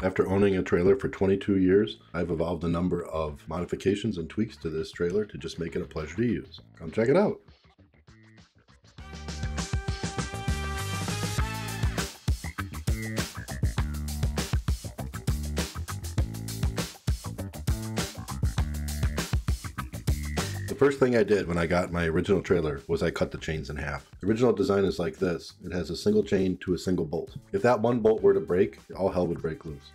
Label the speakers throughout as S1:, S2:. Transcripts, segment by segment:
S1: After owning a trailer for 22 years, I've evolved a number of modifications and tweaks to this trailer to just make it a pleasure to use. Come check it out. The first thing I did when I got my original trailer was I cut the chains in half. The original design is like this. It has a single chain to a single bolt. If that one bolt were to break, all hell would break loose.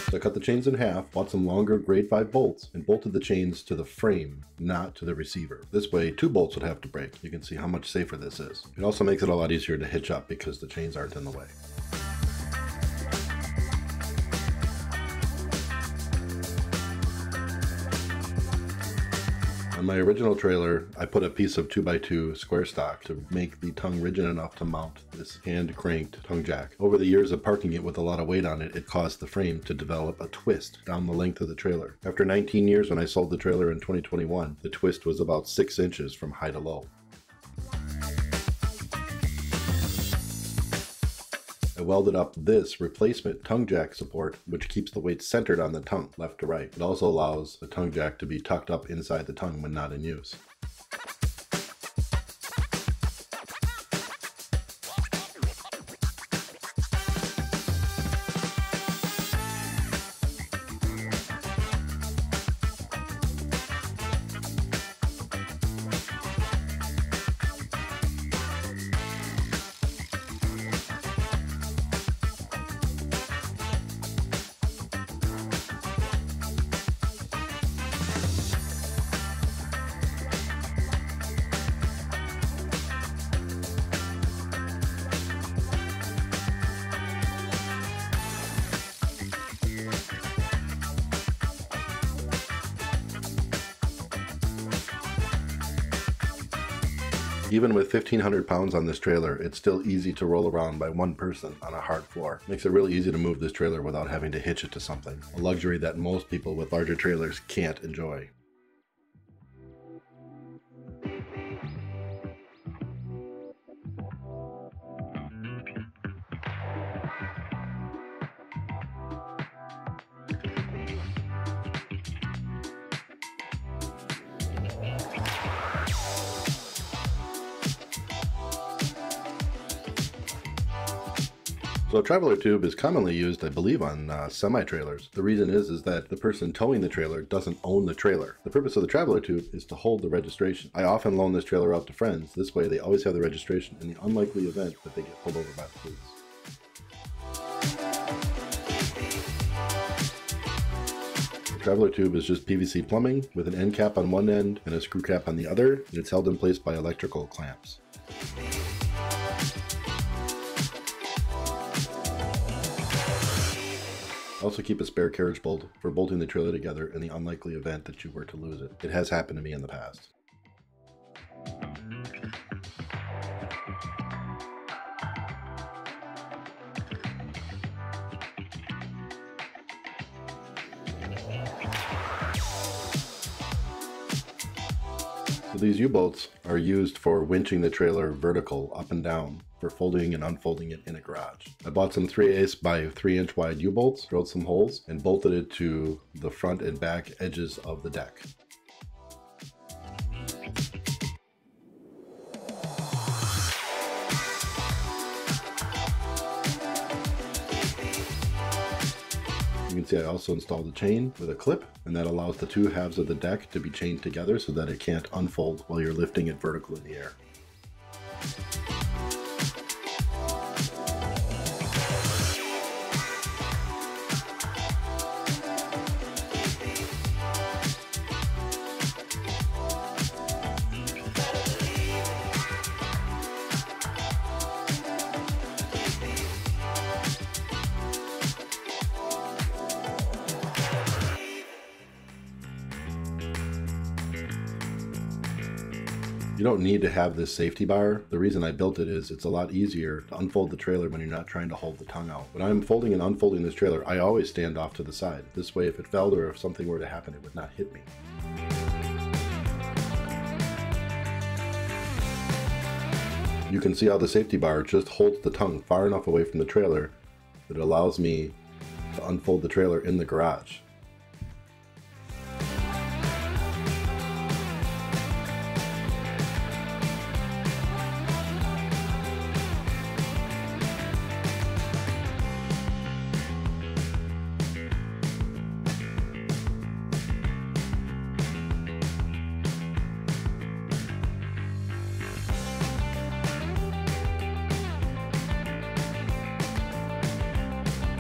S1: So I cut the chains in half, bought some longer grade 5 bolts, and bolted the chains to the frame, not to the receiver. This way, 2 bolts would have to break. You can see how much safer this is. It also makes it a lot easier to hitch up because the chains aren't in the way. On my original trailer, I put a piece of 2x2 square stock to make the tongue rigid enough to mount this hand-cranked tongue jack. Over the years of parking it with a lot of weight on it, it caused the frame to develop a twist down the length of the trailer. After 19 years when I sold the trailer in 2021, the twist was about 6 inches from high to low. I welded up this replacement tongue jack support, which keeps the weight centered on the tongue, left to right. It also allows the tongue jack to be tucked up inside the tongue when not in use. Even with 1,500 pounds on this trailer, it's still easy to roll around by one person on a hard floor. Makes it really easy to move this trailer without having to hitch it to something, a luxury that most people with larger trailers can't enjoy. So a traveler tube is commonly used, I believe, on semi-trailers. The reason is that the person towing the trailer doesn't own the trailer. The purpose of the traveler tube is to hold the registration. I often loan this trailer out to friends. This way they always have the registration in the unlikely event that they get pulled over by the police. The traveler tube is just PVC plumbing with an end cap on one end and a screw cap on the other, and it's held in place by electrical clamps. Also keep a spare carriage bolt for bolting the trailer together in the unlikely event that you were to lose it. It has happened to me in the past. So these U-bolts are used for winching the trailer vertical up and down for folding and unfolding it in a garage. I bought some 3/8 by 3 inch wide U-bolts, drilled some holes, and bolted it to the front and back edges of the deck. You can see I also installed a chain with a clip, and that allows the two halves of the deck to be chained together so that it can't unfold while you're lifting it vertical in the air. You don't need to have this safety bar. The reason I built it is it's a lot easier to unfold the trailer when you're not trying to hold the tongue out. When I'm folding and unfolding this trailer, I always stand off to the side. This way, if it fell or if something were to happen, it would not hit me. You can see how the safety bar just holds the tongue far enough away from the trailer that it allows me to unfold the trailer in the garage.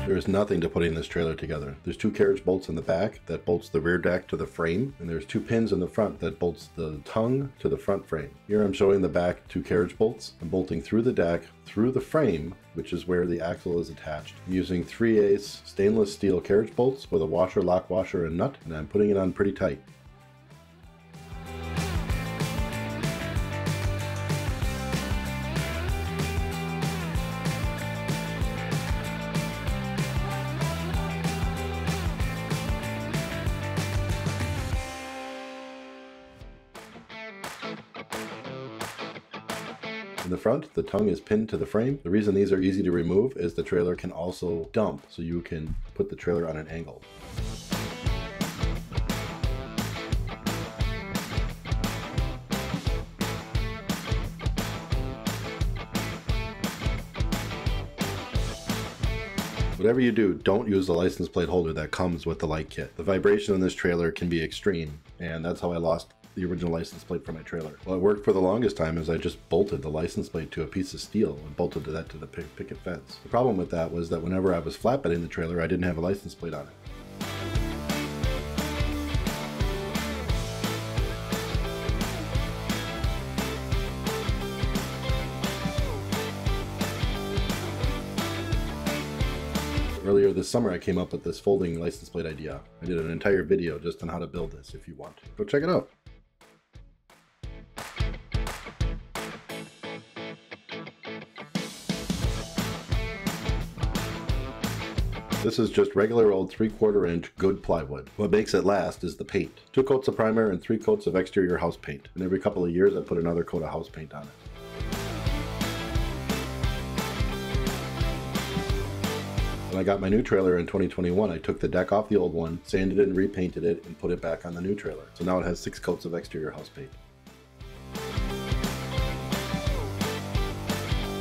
S1: There's nothing to putting this trailer together. There's 2 carriage bolts in the back that bolts the rear deck to the frame, and there's 2 pins in the front that bolts the tongue to the front frame. Here I'm showing the back 2 carriage bolts. I'm bolting through the deck, through the frame, which is where the axle is attached. I'm using 3/8 stainless steel carriage bolts with a washer, lock washer, and nut, and I'm putting it on pretty tight. In the front, the tongue is pinned to the frame. The reason these are easy to remove is the trailer can also dump, so you can put the trailer on an angle. Whatever you do, don't use the license plate holder that comes with the light kit. The vibration in this trailer can be extreme, and that's how I lost the original license plate for my trailer. Well, it worked for the longest time as I just bolted the license plate to a piece of steel and bolted that to the picket fence. The problem with that was that whenever I was flatbedding the trailer, I didn't have a license plate on it. Earlier this summer, I came up with this folding license plate idea. I did an entire video just on how to build this if you want. Go check it out. This is just regular old 3/4 inch good plywood. What makes it last is the paint. 2 coats of primer and 3 coats of exterior house paint. And every couple of years I put another coat of house paint on it. When I got my new trailer in 2021, I took the deck off the old one, sanded it and repainted it, and put it back on the new trailer. So now it has 6 coats of exterior house paint.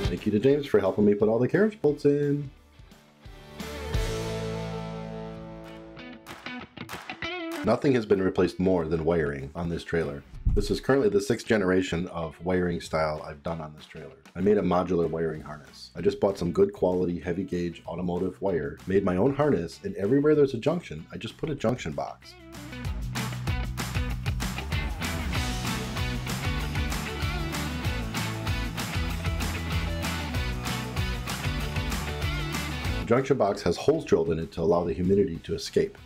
S1: Thank you to James for helping me put all the carriage bolts in. Nothing has been replaced more than wiring on this trailer. This is currently the 6th generation of wiring style I've done on this trailer. I made a modular wiring harness. I just bought some good quality heavy gauge automotive wire, made my own harness, and everywhere there's a junction, I just put a junction box. The junction box has holes drilled in it to allow the humidity to escape.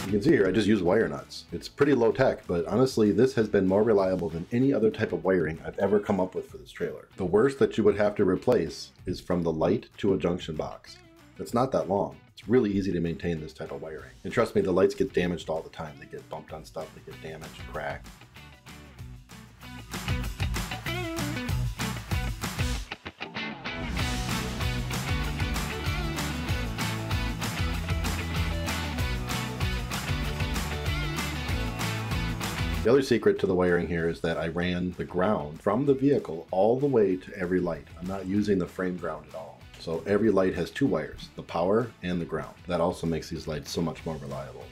S1: You can see here I just use wire nuts. It's pretty low tech, but honestly this has been more reliable than any other type of wiring I've ever come up with for this trailer. The worst that you would have to replace is from the light to a junction box. It's not that long. It's really easy to maintain this type of wiring. And trust me, the lights get damaged all the time. They get bumped on stuff, they get damaged, cracked. The other secret to the wiring here is that I ran the ground from the vehicle all the way to every light. I'm not using the frame ground at all. So every light has 2 wires, the power and the ground. That also makes these lights so much more reliable.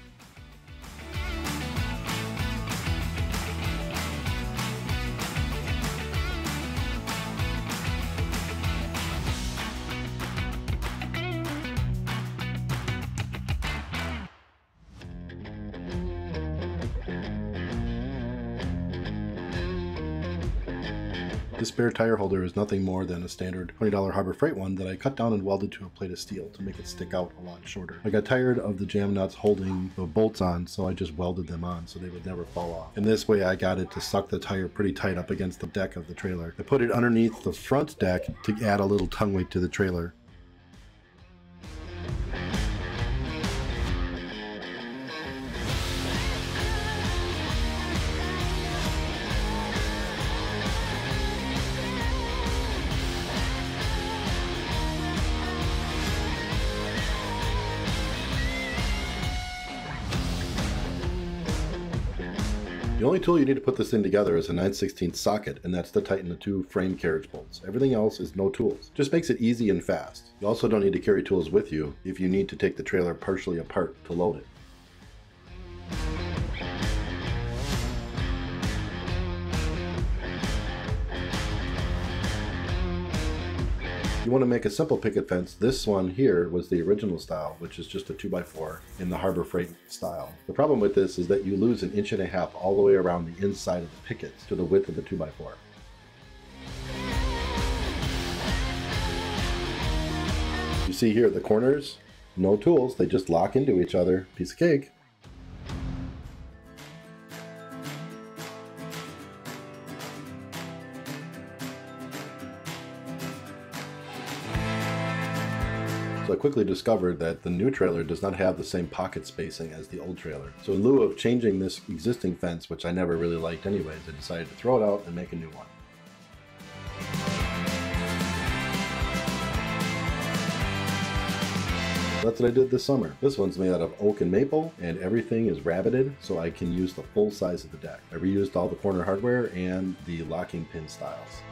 S1: This spare tire holder is nothing more than a standard $20 Harbor Freight one that I cut down and welded to a plate of steel to make it stick out a lot shorter. I got tired of the jam nuts holding the bolts on, so I just welded them on so they would never fall off. And this way I got it to suck the tire pretty tight up against the deck of the trailer. I put it underneath the front deck to add a little tongue weight to the trailer. The only tool you need to put this thing together is a 9/16 socket, and that's to tighten the two frame carriage bolts. Everything else is no tools. Just makes it easy and fast. You also don't need to carry tools with you if you need to take the trailer partially apart to load it. If you want to make a simple picket fence, this one here was the original style, which is just a 2x4 in the Harbor Freight style. The problem with this is that you lose 1.5 inches all the way around the inside of the pickets to the width of the 2x4. You see here at the corners, no tools, they just lock into each other. Piece of cake. So I quickly discovered that the new trailer does not have the same pocket spacing as the old trailer. So in lieu of changing this existing fence, which I never really liked anyways, I decided to throw it out and make a new one. That's what I did this summer. This one's made out of oak and maple, and everything is rabbeted, so I can use the full size of the deck. I reused all the corner hardware and the locking pin styles.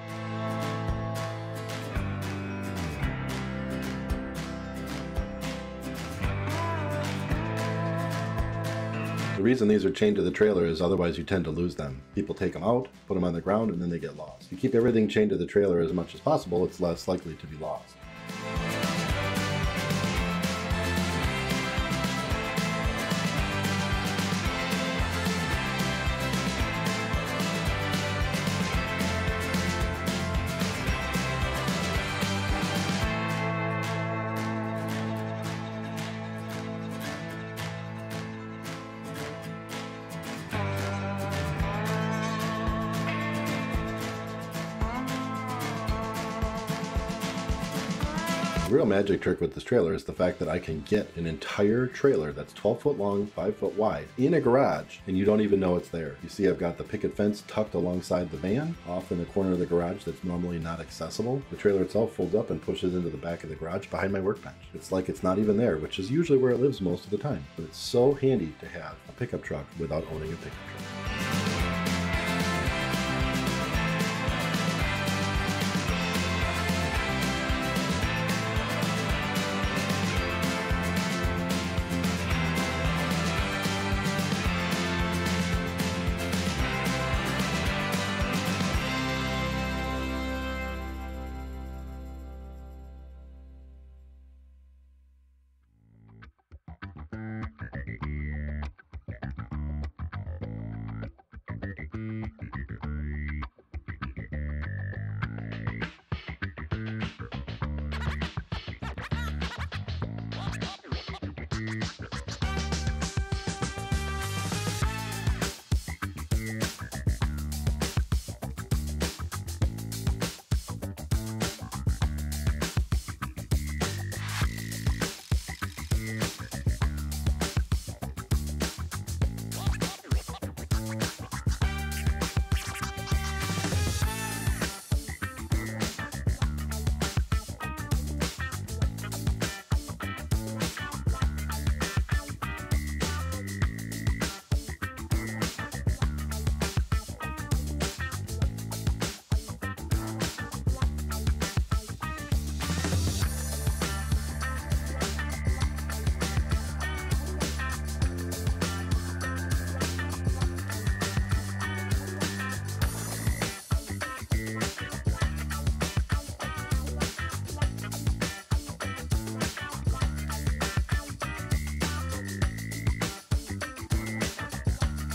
S1: The reason these are chained to the trailer is otherwise you tend to lose them. People take them out, put them on the ground, and then they get lost. If you keep everything chained to the trailer as much as possible, it's less likely to be lost. The real magic trick with this trailer is the fact that I can get an entire trailer that's 12 foot long, 5 foot wide in a garage, and you don't even know it's there. You see I've got the picket fence tucked alongside the van, off in the corner of the garage that's normally not accessible. The trailer itself folds up and pushes into the back of the garage behind my workbench. It's like it's not even there, which is usually where it lives most of the time. But it's so handy to have a pickup truck without owning a pickup truck.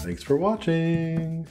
S1: Thanks for watching.